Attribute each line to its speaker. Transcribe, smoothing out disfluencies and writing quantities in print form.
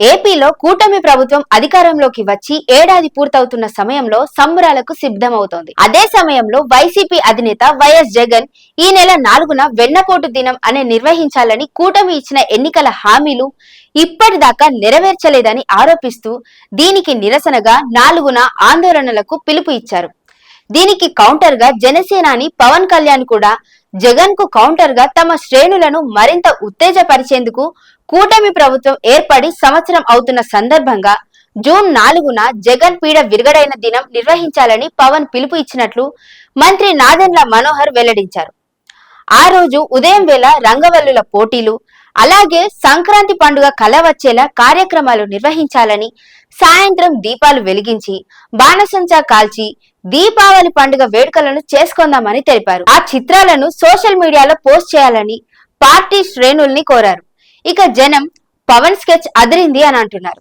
Speaker 1: ఏపీలో కూటమి ప్రభుత్వం అధికారంలోకి వచ్చి ఏడాది పూర్తవుతున్న సమయంలో సంబరాలకు సిద్ధమవుతోంది. అదే సమయంలో వైసీపీ అధినేత వైఎస్ జగన్ ఈ నెల 4న వెన్నపోటు దినం అనే నిర్వహించాలని కూటమి ఇచ్చిన ఎన్నికల హామీలు ఇప్పటిదాకా నెరవేర్చలేదని ఆరోపిస్తూ దీనికి నిరసనగా 4న ఆందోళనలకు పిలుపు ఇచ్చారు. దీనికి కౌంటర్ గా జనసేనాని పవన్ కళ్యాణ్ కూడా జగన్ కు కౌంటర్ గా తమ శ్రేణులను మరింత ఉత్తేజపరిచేందుకు కూటమి ప్రభుత్వం ఏర్పడి సంవత్సరం అవుతున్న సందర్భంగా జూన్ 4న జగన్ పీడ విరగడైన దినం నిర్వహించాలని పవన్ పిలుపు ఇచ్చినట్లు మంత్రి నాదెండ్ల మనోహర్ వెల్లడించారు. ఆ రోజు ఉదయం వేళ రంగవల్లుల పోటీలు, అలాగే సంక్రాంతి పండుగ కల వచ్చేలా కార్యక్రమాలు నిర్వహించాలని, సాయంత్రం దీపాలు వెలిగించి బాణసంచా కాల్చి దీపావళి పండుగ వేడుకలను చేసుకుందామని తెలిపారు. ఆ చిత్రాలను సోషల్ మీడియాలో పోస్ట్ చేయాలని పార్టీ శ్రేణుల్ని కోరారు. ఇక జనం పవన్ స్కెచ్ అదిరింది అని అంటున్నారు.